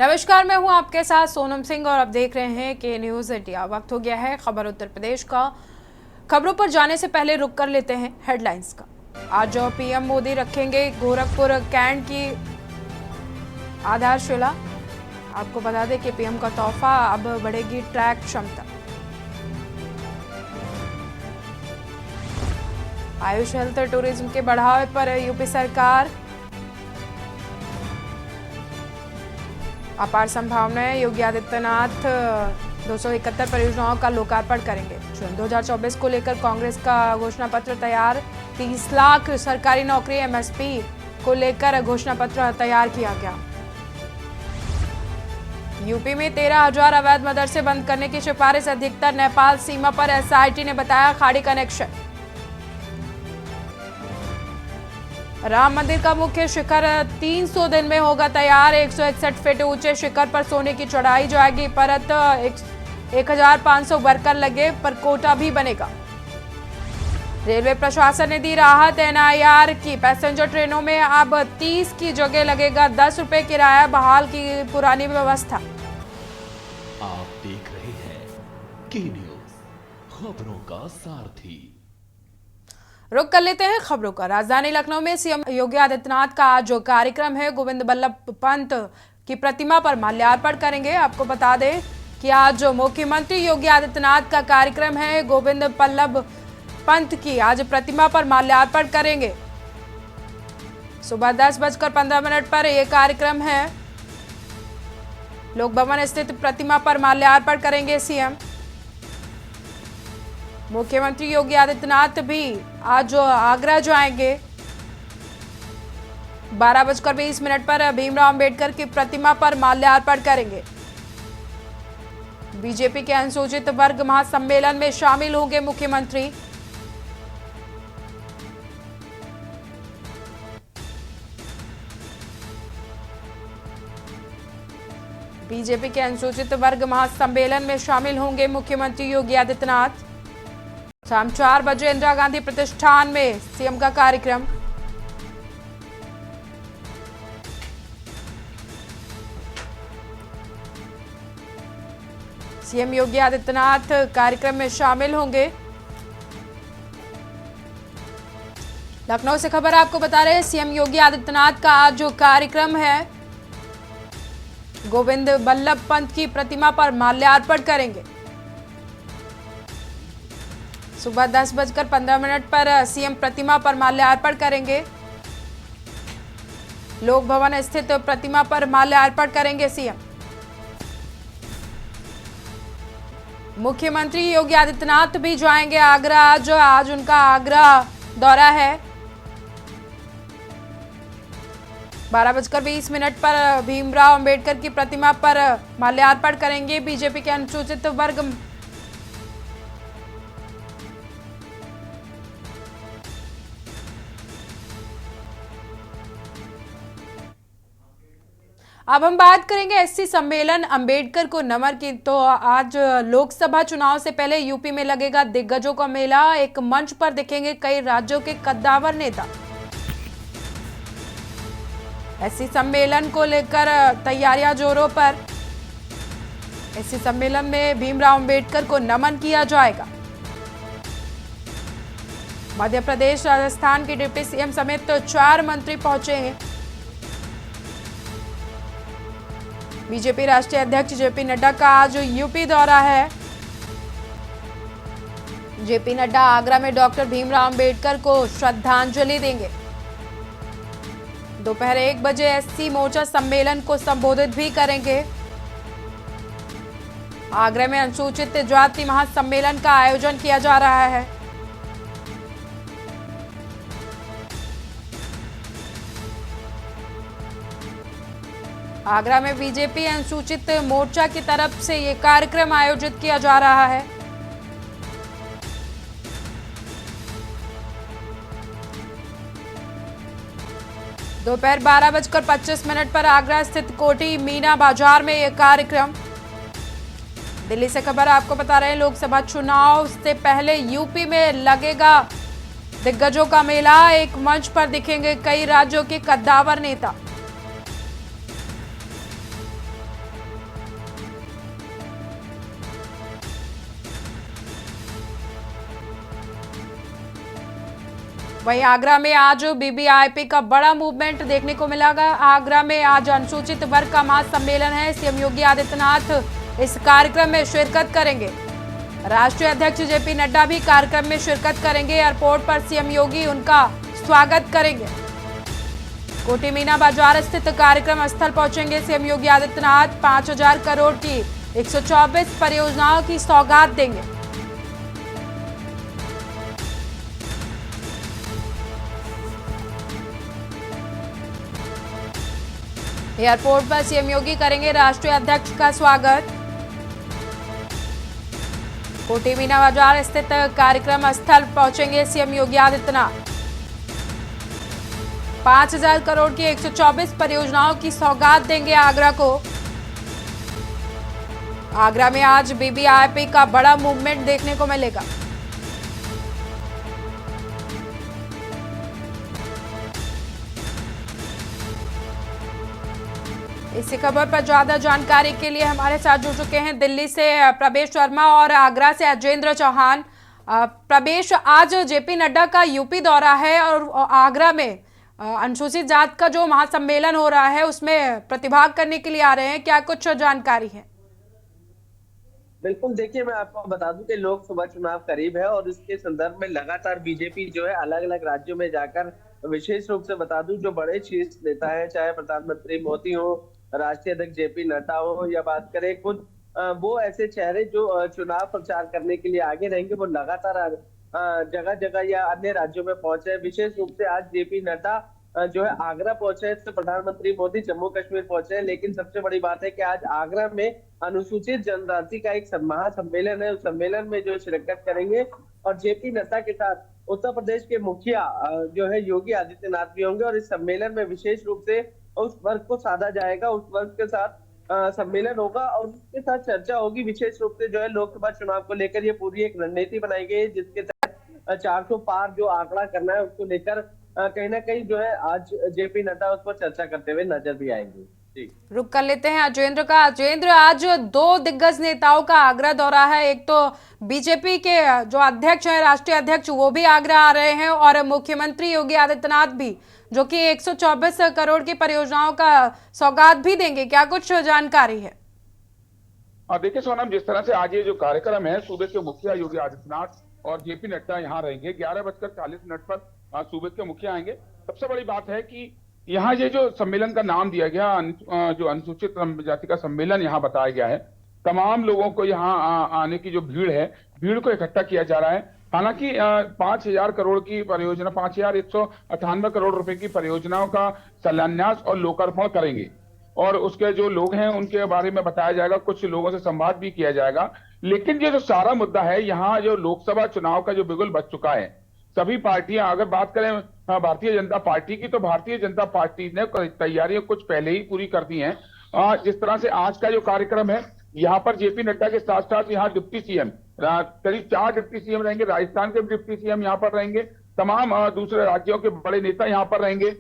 नमस्कार, मैं हूं आपके साथ सोनम सिंह और आप देख रहे हैं के न्यूज़ इंडिया। वक्त हो गया है खबर उत्तर प्रदेश का। खबरों पर जाने से पहले रुक कर लेते हैं हेडलाइंस का। आज पीएम मोदी रखेंगे गोरखपुर कैंट की आधारशिला। आपको बता दें कि पीएम का तोहफा, अब बढ़ेगी ट्रैक क्षमता। आयुष हेल्थ टूरिज्म के बढ़ावे पर यूपी सरकार अपार संभावनाएं। योगी आदित्यनाथ 271 परियोजनाओं का लोकार्पण करेंगे। जून 2024 को लेकर कांग्रेस का घोषणा पत्र तैयार। 30 लाख सरकारी नौकरी एमएसपी को लेकर घोषणा पत्र तैयार किया गया। यूपी में 13,000 अवैध मदरसे बंद करने की सिफारिश। अधिकतर नेपाल सीमा पर एसआईटी ने बताया खाड़ी कनेक्शन। राम मंदिर का मुख्य शिखर 300 दिन में होगा तैयार। 161 फीट ऊंचे शिखर पर सोने की चढ़ाई जाएगी। परत 1,500 वर्कर लगे पर कोटा भी बनेगा। रेलवे प्रशासन ने दी राहत एनआईआर की। पैसेंजर ट्रेनों में अब 30 की जगह लगेगा 10 रुपए किराया। बहाल की पुरानी व्यवस्था। आप देख रहे हैं के न्यूज़, खबरों का सारथी। रुक कर लेते हैं खबरों का। राजधानी लखनऊ में सीएम योगी आदित्यनाथ का आज जो कार्यक्रम है, गोविंद बल्लभ पंत की प्रतिमा पर माल्यार्पण करेंगे। आपको बता दें कि आज जो मुख्यमंत्री योगी आदित्यनाथ का कार्यक्रम है, गोविंद बल्लभ पंत की आज प्रतिमा पर माल्यार्पण करेंगे। सुबह 10:15 पर यह कार्यक्रम है। लोक भवन स्थित प्रतिमा पर माल्यार्पण करेंगे सीएम। मुख्यमंत्री योगी आदित्यनाथ भी आज जो आगरा जाएंगे। 12:20 पर भीमराव अंबेडकर की प्रतिमा पर माल्यार्पण करेंगे। बीजेपी के अनुसूचित वर्ग महासम्मेलन में शामिल होंगे मुख्यमंत्री। बीजेपी के अनुसूचित वर्ग महासम्मेलन में शामिल होंगे मुख्यमंत्री योगी आदित्यनाथ। शाम 4 बजे इंदिरा गांधी प्रतिष्ठान में सीएम का कार्यक्रम। सीएम योगी आदित्यनाथ कार्यक्रम में शामिल होंगे। लखनऊ से खबर आपको बता रहे हैं, सीएम योगी आदित्यनाथ का आज जो कार्यक्रम है, गोविंद बल्लभ पंत की प्रतिमा पर माल्यार्पण करेंगे। सुबह 10:15 पर सीएम प्रतिमा पर माल्यार्पण करेंगे। लोक भवन स्थित प्रतिमा पर माल्यार्पण करेंगे सीएम। मुख्यमंत्री योगी आदित्यनाथ भी जाएंगे आगरा। आज उनका आगरा दौरा है। 12:20 पर भीमराव अंबेडकर की प्रतिमा पर माल्यार्पण करेंगे बीजेपी के अनुसूचित वर्ग। अब हम बात करेंगे एससी सम्मेलन अंबेडकर को नमन की। तो आज लोकसभा चुनाव से पहले यूपी में लगेगा दिग्गजों का मेला। एक मंच पर दिखेंगे कई राज्यों के कद्दावर नेता। एससी सम्मेलन को लेकर तैयारियां जोरों पर। एससी सम्मेलन में भीमराव अंबेडकर को नमन किया जाएगा। मध्य प्रदेश, राजस्थान के डिप्टी सीएम समेत 4 मंत्री पहुंचे हैं। बीजेपी राष्ट्रीय अध्यक्ष जेपी नड्डा का आज यूपी दौरा है। जेपी नड्डा आगरा में डॉक्टर भीमराव अंबेडकर को श्रद्धांजलि देंगे। दोपहर 1 बजे एससी मोर्चा सम्मेलन को संबोधित भी करेंगे। आगरा में अनुसूचित जाति महासम्मेलन का आयोजन किया जा रहा है। आगरा में बीजेपी अनुसूचित मोर्चा की तरफ से यह कार्यक्रम आयोजित किया जा रहा है। दोपहर 12:25 पर आगरा स्थित कोठी मीना बाजार में यह कार्यक्रम। दिल्ली से खबर आपको बता रहे हैं, लोकसभा चुनाव से पहले यूपी में लगेगा दिग्गजों का मेला। एक मंच पर दिखेंगे कई राज्यों के कद्दावर नेता। वहीं आगरा में आज बीबीआईपी का बड़ा मूवमेंट देखने को मिलेगा। आगरा में आज अनुसूचित वर्ग का महासम्मेलन है। सीएम योगी आदित्यनाथ इस कार्यक्रम में शिरकत करेंगे। राष्ट्रीय अध्यक्ष जेपी नड्डा भी कार्यक्रम में शिरकत करेंगे। एयरपोर्ट पर सीएम योगी उनका स्वागत करेंगे। कोठी मीना बाजार स्थित कार्यक्रम स्थल पहुंचेंगे सीएम योगी आदित्यनाथ। 5,000 करोड़ की 124 परियोजनाओं की सौगात देंगे। एयरपोर्ट पर सीएम योगी करेंगे राष्ट्रीय अध्यक्ष का स्वागत। कोठी मीना बाजार स्थित कार्यक्रम स्थल पहुंचेंगे सीएम योगी आदित्यनाथ। 5,000 करोड़ की 124 परियोजनाओं की सौगात देंगे आगरा को। आगरा में आज बीबीआईपी का बड़ा मूवमेंट देखने को मिलेगा। इसी खबर पर ज्यादा जानकारी के लिए हमारे साथ जुड़ चुके हैं दिल्ली से प्रवेश शर्मा और आगरा से अजेंद्र चौहान। प्रवेश, आज जेपी नड्डा का यूपी दौरा है और आगरा में अनुसूचित जात का जो महासम्मेलन हो रहा है उसमें प्रतिभाग करने के लिए आ रहे हैं, क्या कुछ जानकारी है? बिल्कुल, देखिए मैं आपको बता दूं कि लोकसभा चुनाव करीब है और इसके संदर्भ में लगातार बीजेपी जो है अलग अलग राज्यों में जाकर, विशेष रूप से बता दूं जो बड़े शीर्ष नेता हैं, चाहे प्रधानमंत्री मोदी हो, राष्ट्रीय अध्यक्ष जेपी नड्डा हो या बात करें खुद वो ऐसे चेहरे जो चुनाव प्रचार करने के लिए आगे रहेंगे, वो लगातार जगह जगह या अन्य राज्यों में पहुंचे। विशेष रूप से आज जेपी नड्डा जो है आगरा पहुंचे, तो प्रधानमंत्री मोदी जम्मू कश्मीर पहुंचे। लेकिन सबसे बड़ी बात है कि आज आगरा में अनुसूचित जनजाति का एक महासम्मेलन है। उस सम्मेलन में जो शिरकत करेंगे और जेपी नड्डा के साथ उत्तर प्रदेश के मुखिया जो है योगी आदित्यनाथ भी होंगे। और इस सम्मेलन में विशेष रूप से उस वर्ग को साधा जाएगा, उस वर्ग के साथ सम्मेलन होगा और उसके साथ चर्चा होगी। विशेष रूप से जो है लोकसभा चुनाव को लेकर ये पूरी एक रणनीति बनाई गई है, जिसके तहत 400 पार जो आंकड़ा करना है उसको लेकर कहीं ना कहीं जो है आज जेपी नड्डा उस पर चर्चा करते हुए नजर भी आएंगे। रुक कर लेते हैं अजेंद्र का। अजेंद्र, आज दो दिग्गज नेताओं का आगरा दौरा है। एक तो बीजेपी के जो अध्यक्ष हैं, राष्ट्रीय अध्यक्ष, वो भी आगरा आ रहे हैं और मुख्यमंत्री योगी आदित्यनाथ भी, जो कि 124 करोड़ की परियोजनाओं का सौगात भी देंगे। क्या कुछ जानकारी है? देखिए सोनम, जिस तरह से आज ये जो कार्यक्रम है, सूबे के मुखिया योगी आदित्यनाथ और जेपी नड्डा यहाँ रहेंगे। 11:40 पर सूबे के मुखिया आएंगे। सबसे बड़ी बात है कि यहाँ ये जो सम्मेलन का नाम दिया गया, जो अनुसूचित जाति का सम्मेलन यहाँ बताया गया है, तमाम लोगों को यहाँ आने की जो भीड़ है, भीड़ को इकट्ठा किया जा रहा है। हालांकि 5,000 करोड़ की परियोजना, 5,198 करोड़ रुपए की परियोजनाओं का शिलान्यास और लोकार्पण करेंगे और उसके जो लोग हैं उनके बारे में बताया जाएगा, कुछ लोगों से संवाद भी किया जाएगा। लेकिन ये जो सारा मुद्दा है, यहाँ जो लोकसभा चुनाव का जो बिगुल बज चुका है, सभी पार्टियां, अगर बात करें भारतीय जनता पार्टी की, तो भारतीय जनता पार्टी ने तैयारियां कुछ पहले ही पूरी कर दी हैं। जिस तरह से आज का जो कार्यक्रम है, यहाँ पर जेपी नड्डा के साथ साथ यहाँ डिप्टी सीएम, करीब 4 डिप्टी सीएम रहेंगे, राजस्थान के डिप्टी सीएम यहाँ पर रहेंगे, तमाम दूसरे राज्यों के बड़े नेता यहाँ पर रहेंगे।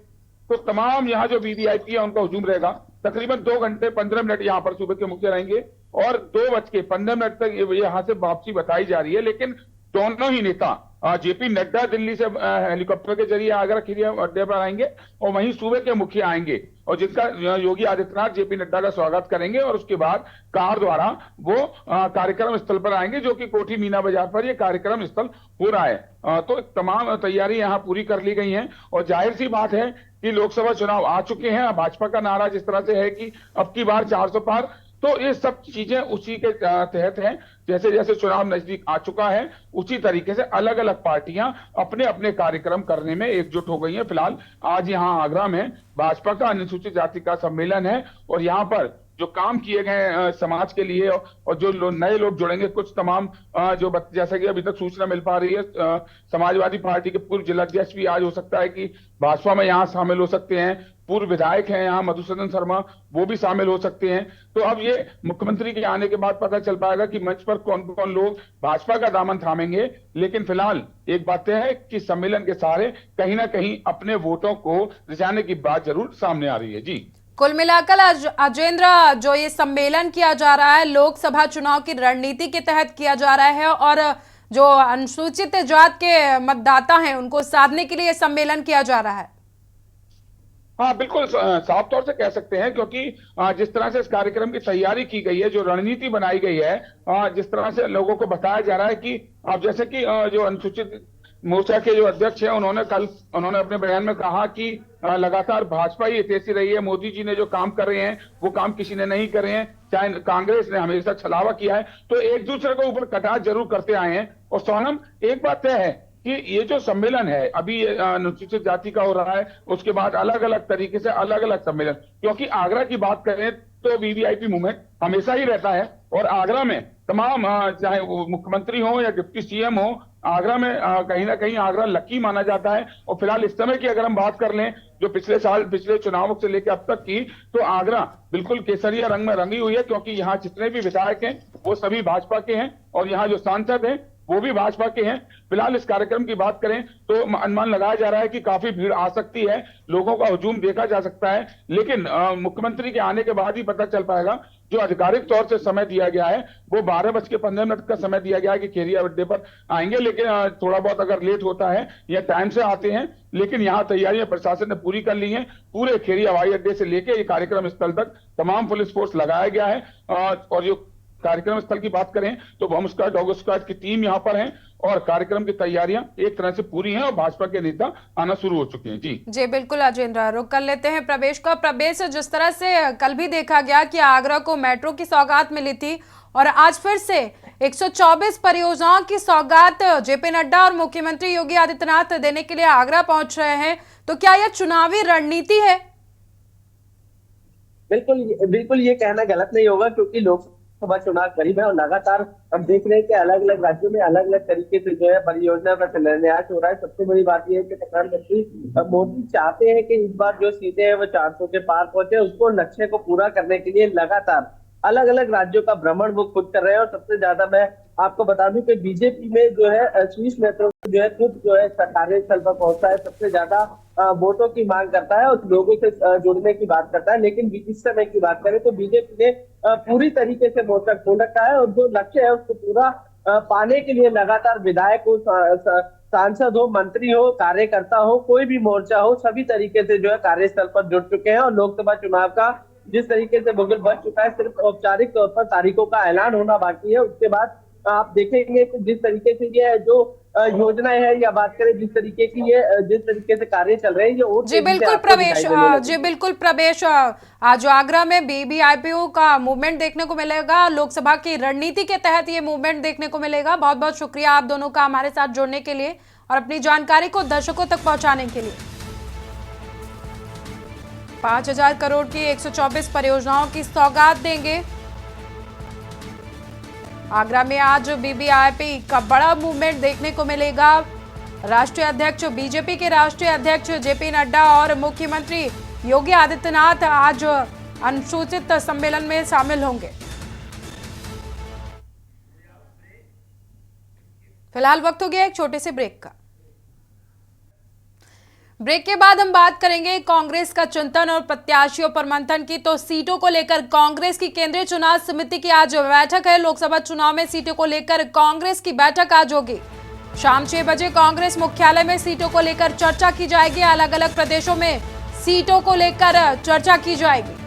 तो तमाम यहाँ जो वीवीआईपी है उनका हुजूम रहेगा। तकरीबन 2 घंटे 15 मिनट यहाँ पर सूबे के मुखिया रहेंगे और 2:15 तक यहाँ से वापसी बताई जा रही है। लेकिन दोनों ही नेता, जेपी नड्डा दिल्ली से हेलीकॉप्टर के जरिए आगरा खिरी अड्डे पर आएंगे और वहीं सूबे के मुखिया आएंगे और जिनका योगी आदित्यनाथ जेपी नड्डा का स्वागत करेंगे और उसके बाद कार द्वारा वो कार्यक्रम स्थल पर आएंगे, जो कि कोठी मीना बाजार पर ये कार्यक्रम स्थल हो रहा है। तो तमाम तैयारी यहाँ पूरी कर ली गई हैं और जाहिर सी बात है कि लोकसभा चुनाव आ चुके हैं। भाजपा का नारा जिस तरह से है कि अब की बार 400 पार, तो ये सब चीजें उसी के तहत हैं। जैसे जैसे चुनाव नजदीक आ चुका है, उसी तरीके से अलग अलग पार्टियां अपने अपने कार्यक्रम करने में एकजुट हो गई हैं। फिलहाल आज यहाँ आगरा में भाजपा का अनुसूचित जाति का सम्मेलन है और यहाँ पर जो काम किए गए समाज के लिए और जो नए लोग जुड़ेंगे, कुछ तमाम जो जैसा कि अभी तक सूचना मिल पा रही है, समाजवादी पार्टी के पूर्व जिलाध्यक्ष भी आज हो सकता है कि भाजपा में यहाँ शामिल हो सकते हैं। पूर्व विधायक हैं यहाँ मधुसूदन शर्मा, वो भी शामिल हो सकते हैं। तो अब ये मुख्यमंत्री के आने के बाद पता चल पाएगा कि मंच पर कौन कौन लोग भाजपा का दामन थामेंगे। लेकिन फिलहाल एक बात है कि सम्मेलन के सहारे कहीं ना कहीं अपने वोटों को रिझाने की बात जरूर सामने आ रही है। जी, कुल मिलाकर अजेंद्र, जो ये सम्मेलन किया जा रहा है लोकसभा चुनाव की रणनीति के तहत किया जा रहा है और जो अनुसूचित जात के मतदाता हैं उनको साधने के लिए ये सम्मेलन किया जा रहा है? हाँ बिल्कुल, साफ तौर से कह सकते हैं, क्योंकि जिस तरह से इस कार्यक्रम की तैयारी की गई है, जो रणनीति बनाई गई है, जिस तरह से लोगों को बताया जा रहा है कि अब जैसे कि जो अनुसूचित मोर्चा के जो अध्यक्ष हैं, उन्होंने अपने बयान में कहा कि लगातार भाजपा ही हितैषी रही है, मोदी जी ने जो काम कर रहे हैं वो काम किसी ने नहीं करे हैं, चाहे कांग्रेस ने हमेशा छलावा किया है, तो एक दूसरे के ऊपर कटाक्ष जरूर करते आए हैं। और सोनम, एक बात तय है कि ये जो सम्मेलन है अभी अनुसूचित जाति का हो रहा है, उसके बाद अलग अलग तरीके से अलग अलग सम्मेलन, क्योंकि आगरा की बात करें तो वीवीआईपी मूवमेंट हमेशा ही रहता है, और आगरा में तमाम चाहे वो मुख्यमंत्री हो या डिप्टी सीएम हो, आगरा में कहीं ना कहीं आगरा लकी माना जाता है। और फिलहाल इस समय की अगर हम बात कर लें, जो पिछले चुनावों से लेकर अब तक की, तो आगरा बिल्कुल केसरिया रंग में रंगी हुई है, क्योंकि यहाँ जितने भी विधायक हैं वो सभी भाजपा के हैं, और यहाँ जो सांसद हैं वो भी भाजपा के हैं। फिलहाल इस कार्यक्रम की बात करें तो अनुमान लगाया जा रहा है कि काफी भीड़ आ सकती है, लोगों का हुजूम देखा जा सकता है, लेकिन मुख्यमंत्री के आने के बाद ही पता चल पाएगा। जो आधिकारिक तौर से समय दिया गया है वो 12:15 का समय दिया गया है कि खेरिया अड्डे पर आएंगे, लेकिन थोड़ा बहुत अगर लेट होता है या टाइम से आते हैं, लेकिन यहाँ तैयारियां प्रशासन ने पूरी कर ली हैं। पूरे खेरिया हवाई अड्डे से लेकर ये कार्यक्रम स्थल तक तमाम पुलिस फोर्स लगाया गया है। और जो कार्यक्रम स्थल की बात करें तो बम स्क्वाड, डॉग स्क्वाड की टीम यहाँ पर है, और कार्यक्रम की तैयारियां एक तरह से पूरी हैं, और भाजपा के नेता आना शुरू हो चुके हैं। जी बिल्कुल अजेंद्र, रुक कर लेते हैं प्रवेश का। प्रवेश, जिस तरह से कल भी देखा गया कि आगरा को मेट्रो की सौगात मिली थी, और आज फिर से 124 परियोजनाओं की सौगात जेपी नड्डा और मुख्यमंत्री योगी आदित्यनाथ देने के लिए आगरा पहुंच रहे हैं, तो क्या यह चुनावी रणनीति है? बिल्कुल ये कहना गलत नहीं होगा, क्योंकि लोकसभा चुनाव करीब है और लगातार हम देख रहे हैं कि अलग अलग राज्यों में अलग अलग तरीके से जो है परियोजना का शिलान्यास हो रहा है। सबसे बड़ी बात यह है कि प्रधानमंत्री मोदी चाहते हैं कि इस बार जो सीटें हैं वो 400 के पार पहुंचे। उसको लक्ष्य को पूरा करने के लिए लगातार अलग अलग राज्यों का भ्रमण वो खुद कर रहे हैं। और सबसे ज्यादा मैं आपको बता दूं कि बीजेपी में जो है शीर्ष नेतृत्व जो है खुद जो है कार्यस्थल पर पहुंचता है, सबसे ज्यादा वोटों की मांग करता है और लोगों से जुड़ने की बात करता है। लेकिन इस समय की बात करें तो बीजेपी ने पूरी तरीके से मोर्चा खोल रखा है, और जो लक्ष्य है उसको पूरा पाने के लिए लगातार विधायक हो, सांसद हो, मंत्री हो, कार्यकर्ता हो, कोई भी मोर्चा हो, सभी तरीके से जो है कार्यस्थल पर जुड़ चुके हैं। और लोकसभा चुनाव का जिस तरीके से बुगिल बच चुका है, सिर्फ औपचारिक तौर पर तारीखों का ऐलान होना बाकी है। उसके बाद आप देखेंगे कि जिस तरीके से ये जो योजनाएं हैं या बात करें जिस तरीके से कार्य चल रहे हैं, ये और जी बिल्कुल प्रवेश, आज आगरा में वीवीआईपी का मूवमेंट देखने को मिलेगा, लोकसभा की रणनीति के तहत ये मूवमेंट देखने को मिलेगा। बहुत बहुत शुक्रिया आप दोनों का हमारे साथ जुड़ने के लिए और अपनी जानकारी को दर्शकों तक पहुंचाने के लिए। 5000 करोड़ की 124 परियोजनाओं की सौगात देंगे। आगरा में आज वीवीआईपी का बड़ा मूवमेंट देखने को मिलेगा। राष्ट्रीय अध्यक्ष, बीजेपी के राष्ट्रीय अध्यक्ष जेपी नड्डा और मुख्यमंत्री योगी आदित्यनाथ आज अनुसूचित सम्मेलन में शामिल होंगे। फिलहाल वक्त हो गया एक छोटे से ब्रेक का। ब्रेक के बाद हम बात करेंगे कांग्रेस का चिंतन और प्रत्याशियों पर मंथन की। तो सीटों को लेकर कांग्रेस की केंद्रीय चुनाव समिति की आज बैठक है। लोकसभा चुनाव में सीटों को लेकर कांग्रेस की बैठक आज होगी। शाम 6 बजे कांग्रेस मुख्यालय में सीटों को लेकर चर्चा की जाएगी। अलग अलग प्रदेशों में सीटों को लेकर चर्चा की जाएगी।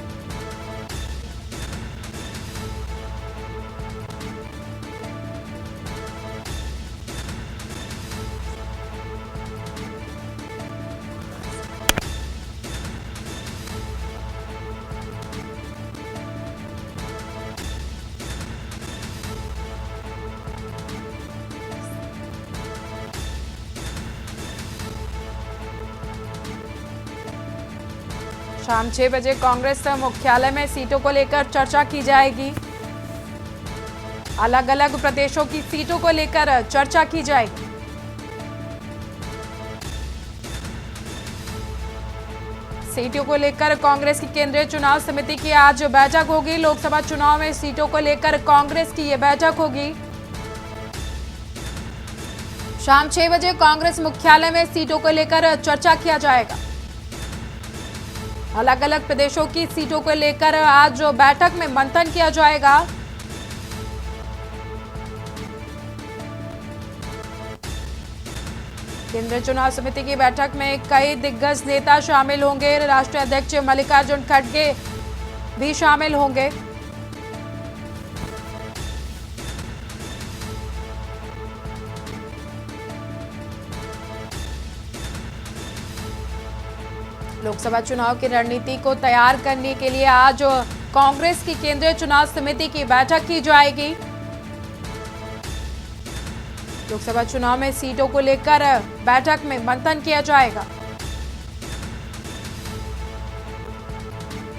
शाम 6 बजे कांग्रेस मुख्यालय में सीटों को लेकर चर्चा की जाएगी। अलग अलग प्रदेशों की सीटों को लेकर चर्चा की जाएगी। सीटों को लेकर कांग्रेस की केंद्रीय चुनाव समिति की आज बैठक होगी। लोकसभा चुनाव में सीटों को लेकर कांग्रेस की यह बैठक होगी। शाम 6 बजे कांग्रेस मुख्यालय में सीटों को लेकर चर्चा किया जाएगा। अलग अलग प्रदेशों की सीटों को लेकर आज बैठक में मंथन किया जाएगा। केंद्रीय चुनाव समिति की बैठक में कई दिग्गज नेता शामिल होंगे। राष्ट्रीय अध्यक्ष मल्लिकार्जुन खड़गे भी शामिल होंगे। लोकसभा चुनाव की रणनीति को तैयार करने के लिए आज कांग्रेस की केंद्रीय चुनाव समिति की बैठक की जाएगी। लोकसभा चुनाव में सीटों को लेकर बैठक में मंथन किया जाएगा।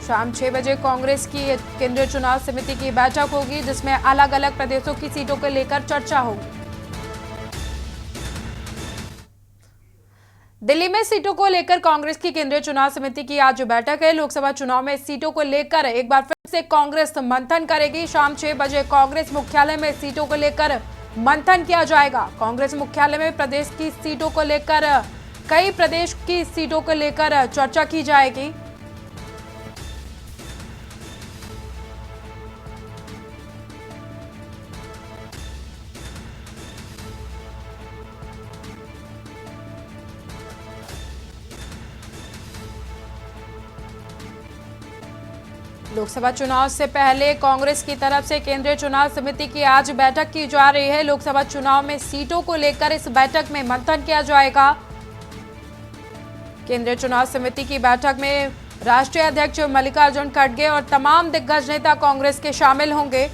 शाम 6 बजे कांग्रेस की केंद्रीय चुनाव समिति की बैठक होगी, जिसमें अलग अलग प्रदेशों की सीटों को लेकर चर्चा होगी। दिल्ली में सीटों को लेकर कांग्रेस की केंद्रीय चुनाव समिति की आज बैठक है। लोकसभा चुनाव में सीटों को लेकर एक बार फिर से कांग्रेस मंथन करेगी। शाम 6 बजे कांग्रेस मुख्यालय में सीटों को लेकर मंथन किया जाएगा। कांग्रेस मुख्यालय में प्रदेश की सीटों को लेकर कई प्रदेश की सीटों को लेकर चर्चा की जाएगी। लोकसभा चुनाव से पहले कांग्रेस की तरफ से केंद्रीय चुनाव समिति की आज बैठक की जा रही है। लोकसभा चुनाव में सीटों को लेकर इस बैठक में मंथन किया जाएगा। केंद्रीय चुनाव समिति की बैठक में राष्ट्रीय अध्यक्ष मल्लिकार्जुन खड़गे और तमाम दिग्गज नेता कांग्रेस के शामिल होंगे।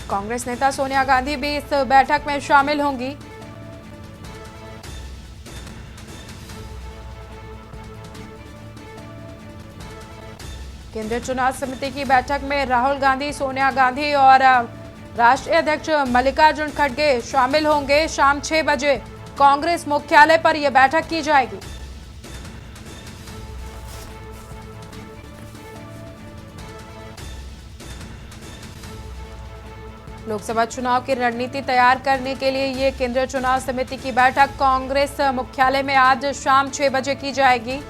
कांग्रेस नेता सोनिया गांधी भी इस बैठक में शामिल होंगी। केंद्रीय चुनाव समिति की बैठक में राहुल गांधी, सोनिया गांधी और राष्ट्रीय अध्यक्ष मल्लिकार्जुन खड़गे शामिल होंगे। शाम 6 बजे कांग्रेस मुख्यालय पर यह बैठक की जाएगी। लोकसभा चुनाव की रणनीति तैयार करने के लिए ये केंद्रीय चुनाव समिति की बैठक कांग्रेस मुख्यालय में आज शाम 6 बजे की जाएगी।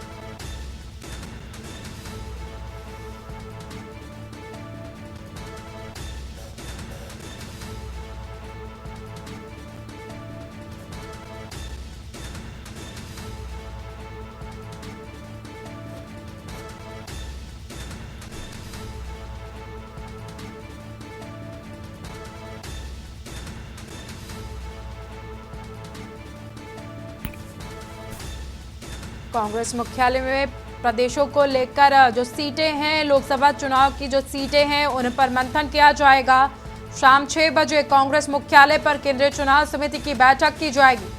कांग्रेस मुख्यालय में प्रदेशों को लेकर जो सीटें हैं, लोकसभा चुनाव की जो सीटें हैं, उन पर मंथन किया जाएगा। शाम 6 बजे कांग्रेस मुख्यालय पर केंद्रीय चुनाव समिति की बैठक की जाएगी।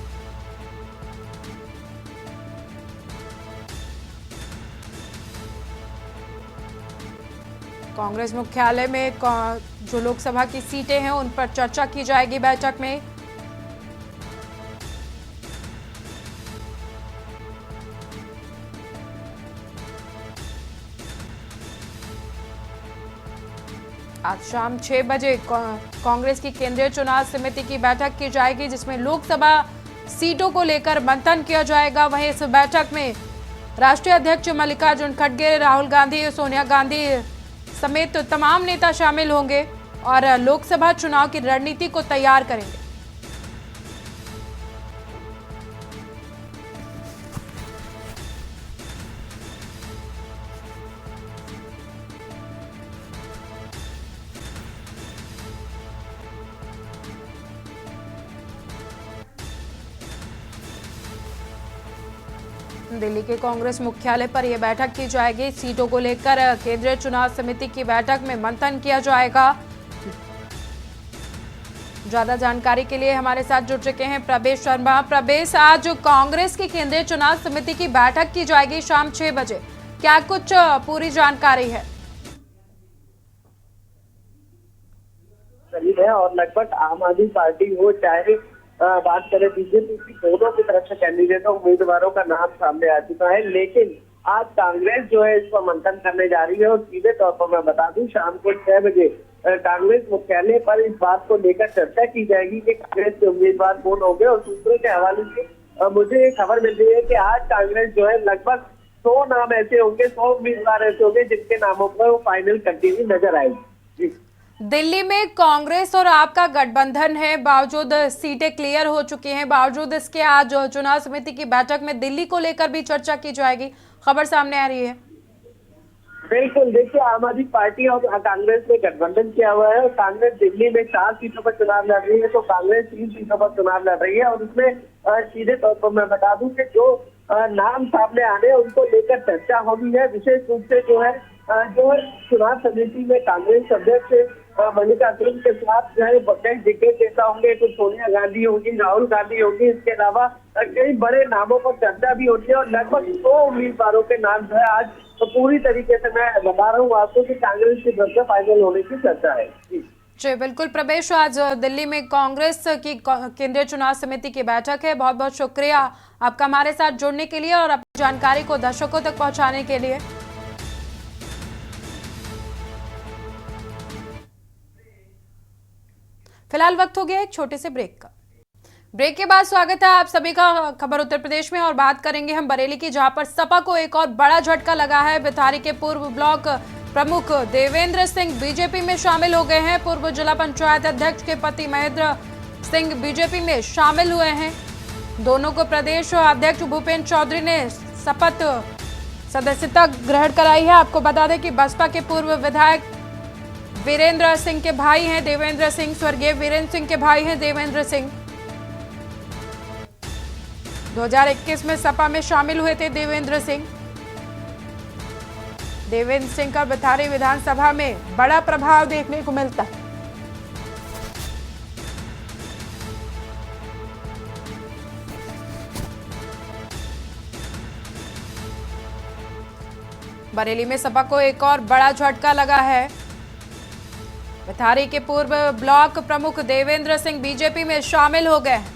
कांग्रेस मुख्यालय में जो लोकसभा की सीटें हैं, उन पर चर्चा की जाएगी बैठक में। आज शाम 6 बजे कांग्रेस की केंद्रीय चुनाव समिति की बैठक की जाएगी, जिसमें लोकसभा सीटों को लेकर मंथन किया जाएगा। वहीं इस बैठक में राष्ट्रीय अध्यक्ष मल्लिकार्जुन खड़गे, राहुल गांधी, सोनिया गांधी समेत तमाम नेता शामिल होंगे और लोकसभा चुनाव की रणनीति को तैयार करेंगे। दिल्ली के कांग्रेस मुख्यालय पर यह बैठक की जाएगी। सीटों को लेकर केंद्रीय चुनाव समिति की बैठक में मंथन किया जाएगा। ज्यादा जानकारी के लिए हमारे साथ जुड़ चुके हैं प्रवेश शर्मा। प्रवेश, आज कांग्रेस की केंद्रीय चुनाव समिति की बैठक की जाएगी शाम 6 बजे, क्या कुछ पूरी जानकारी है? करीब है और लगभग आम आदमी पार्टी हो चाहे बात करें बीजेपी की, दोनों की तरफ से कैंडिडेटों उम्मीदवारों का नाम सामने आ चुका है। लेकिन आज कांग्रेस जो है इस पर मंथन करने जा रही है और सीधे तौर पर मैं बता दूं, शाम को 6 बजे कांग्रेस मुख्यालय पर इस बात को लेकर चर्चा की जाएगी कि कांग्रेस के उम्मीदवार कौन होंगे। और सूत्रों के हवाले से मुझे खबर मिल रही है कि आज कांग्रेस जो है लगभग 100 नाम ऐसे होंगे, 100 उम्मीदवार ऐसे होंगे जिनके नामों पर वो फाइनल करती हुई नजर आएगी। दिल्ली में कांग्रेस और आपका गठबंधन है, बावजूद सीटें क्लियर हो चुकी हैं, बावजूद इसके आज चुनाव समिति की बैठक में दिल्ली को लेकर भी चर्चा की जाएगी, खबर सामने आ रही है। बिल्कुल, देखिए आम आदमी पार्टी और कांग्रेस ने गठबंधन किया हुआ है और कांग्रेस दिल्ली में 4 सीटों पर चुनाव लड़ रही है, तो कांग्रेस 3 सीटों पर चुनाव लड़ रही है। और उसमें सीधे तौर पर मैं बता दूं कि जो नाम सामने आने हैं उनको लेकर चर्चा होगी है। विशेष रूप से जो चुनाव समिति में कांग्रेस अध्यक्ष मल्लिकार्जुन के साथ जो है कई दिग्गज नेता होंगे, कुछ सोनिया गांधी होंगी, राहुल गांधी होंगी, इसके अलावा कई बड़े नामों पर चर्चा भी होती है और लगभग 100 उम्मीदवारों के नाम जो है आज तो पूरी तरीके से मैं बता रहा हूँ आपको कि कांग्रेस की तरफ से फाइनल होने की चर्चा है। जी बिल्कुल प्रवेश, आज दिल्ली में कांग्रेस की केंद्रीय चुनाव समिति की बैठक है। बहुत बहुत शुक्रिया आपका हमारे साथ जुड़ने के लिए और अपनी जानकारी को दर्शकों तक पहुंचाने के लिए। फिलहाल वक्त हो गया एक छोटे से ब्रेक का। ब्रेक के बाद स्वागत है आप सभी का खबर उत्तर प्रदेश में और बात करेंगे हम बरेली की, जहां पर सपा को एक और बड़ा झटका लगा है। बिथारी के पूर्व ब्लॉक प्रमुख देवेंद्र सिंह बीजेपी में शामिल हो गए हैं। पूर्व जिला पंचायत अध्यक्ष के पति महेंद्र सिंह बीजेपी में शामिल हुए हैं। दोनों को प्रदेश अध्यक्ष भूपेंद्र चौधरी ने शपथ सदस्यता ग्रहण कराई है। आपको बता दें कि बसपा के पूर्व विधायक वीरेंद्र सिंह के भाई हैं देवेंद्र सिंह, स्वर्गीय वीरेंद्र सिंह के भाई हैं देवेंद्र सिंह। 2021 में सपा में शामिल हुए थे देवेंद्र सिंह। देवेंद्र सिंह का बिथारी विधानसभा में बड़ा प्रभाव देखने को मिलता है। बरेली में सपा को एक और बड़ा झटका लगा है। बिथारी के पूर्व ब्लॉक प्रमुख देवेंद्र सिंह बीजेपी में शामिल हो गए हैं।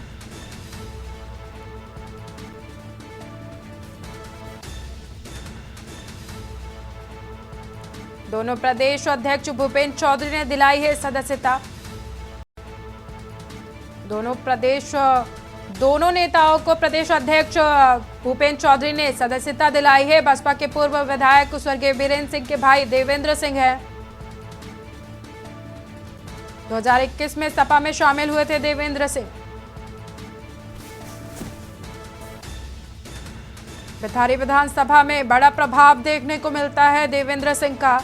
दोनों प्रदेश अध्यक्ष भूपेंद्र चौधरी ने दिलाई है सदस्यता। दोनों नेताओं को प्रदेश अध्यक्ष भूपेंद्र चौधरी ने सदस्यता दिलाई है। बसपा के पूर्व विधायक स्वर्गीय वीरेंद्र सिंह के भाई देवेंद्र सिंह है। 2021 में सपा में शामिल हुए थे देवेंद्र सिंह। बिथारी विधानसभा में बड़ा प्रभाव देखने को मिलता है देवेंद्र सिंह का।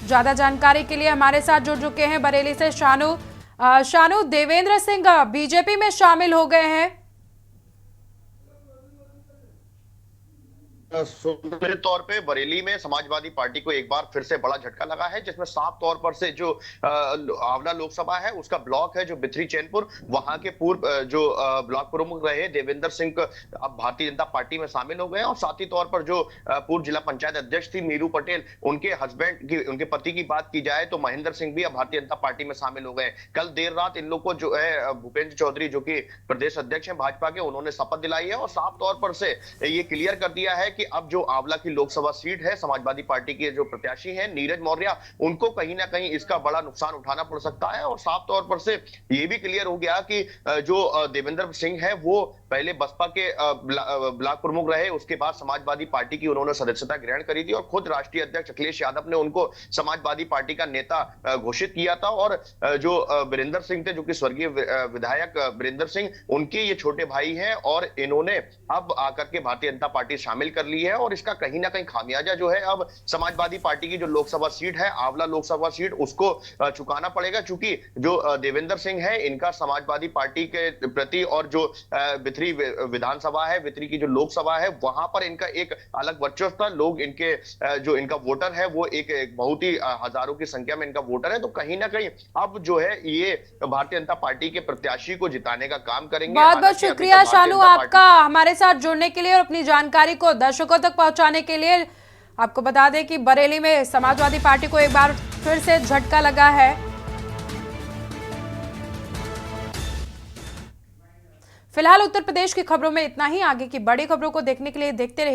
ज्यादा जानकारी के लिए हमारे साथ जुड़ चुके हैं बरेली से शानू। देवेंद्र सिंह बीजेपी में शामिल हो गए हैं। निश्चित तौर पे बरेली में समाजवादी पार्टी को एक बार फिर से बड़ा झटका लगा है, जिसमें साफ तौर पर से जो आंवला लोकसभा है उसका ब्लॉक है जो बिथरी चैनपुर, वहां के पूर्व जो ब्लॉक प्रमुख रहे देवेंद्र सिंह अब भारतीय जनता पार्टी में शामिल हो गए और साथ ही तौर पर जो पूर्व जिला पंचायत अध्यक्ष थी मीरू पटेल, उनके हस्बैंड की उनके पति की बात की जाए तो महेंद्र सिंह भी अब भारतीय जनता पार्टी में शामिल हो गए। कल देर रात इन लोग को जो है भूपेंद्र चौधरी जो कि प्रदेश अध्यक्ष है भाजपा के, उन्होंने शपथ दिलाई है और साफ तौर पर से ये क्लियर कर दिया है कि अब जो आंवला की लोकसभा सीट है समाजवादी पार्टी के जो प्रत्याशी हैं नीरज मौर्य, उनको कहीं ना कहीं इसका बड़ा नुकसान उठाना पड़ सकता है। और साफ तौर पर से ये भी क्लियर हो गया कि जो देवेंद्र सिंह है वो पहले बसपा के ब्लॉक प्रमुख रहे, उसके बाद समाजवादी पार्टी की उन्होंने सदस्यता ग्रहण करी थी और खुद राष्ट्रीय अध्यक्ष अखिलेश यादव ने उनको समाजवादी पार्टी का नेता घोषित किया था। और जो वीरेंद्र सिंह थे जो कि स्वर्गीय विधायक वीरेंद्र सिंह, उनके ये छोटे भाई हैं और इन्होंने अब आकर के भारतीय जनता पार्टी शामिल कर ली है और इसका कहीं ना कहीं खामियाजा जो है अब समाजवादी पार्टी की जो लोकसभा सीट है आंवला लोकसभा सीट उसको चुकाना पड़ेगा, क्योंकि जो देवेंद्र सिंह है इनका समाजवादी पार्टी के प्रति और जो बिथरी विधानसभा है, बिथरी की जो लोकसभा है वहां पर इनका एक अलग वर्चस्व था। लोग इनके जो इनका वोटर है वो एक बहुत ही हजारों की संख्या में इनका वोटर है, तो कहीं ना कहीं अब जो है ये भारतीय जनता पार्टी के प्रत्याशी को जिताने का काम करेंगे। बहुत बहुत शुक्रिया शानू आपका हमारे साथ जुड़ने के लिए और अपनी जानकारी को दर्शकों तक पहुंचाने के लिए। आपको बता दें कि बरेली में समाजवादी पार्टी को एक बार फिर से झटका लगा है। फिलहाल उत्तर प्रदेश की खबरों में इतना ही। आगे की बड़ी खबरों को देखने के लिए देखते रहिए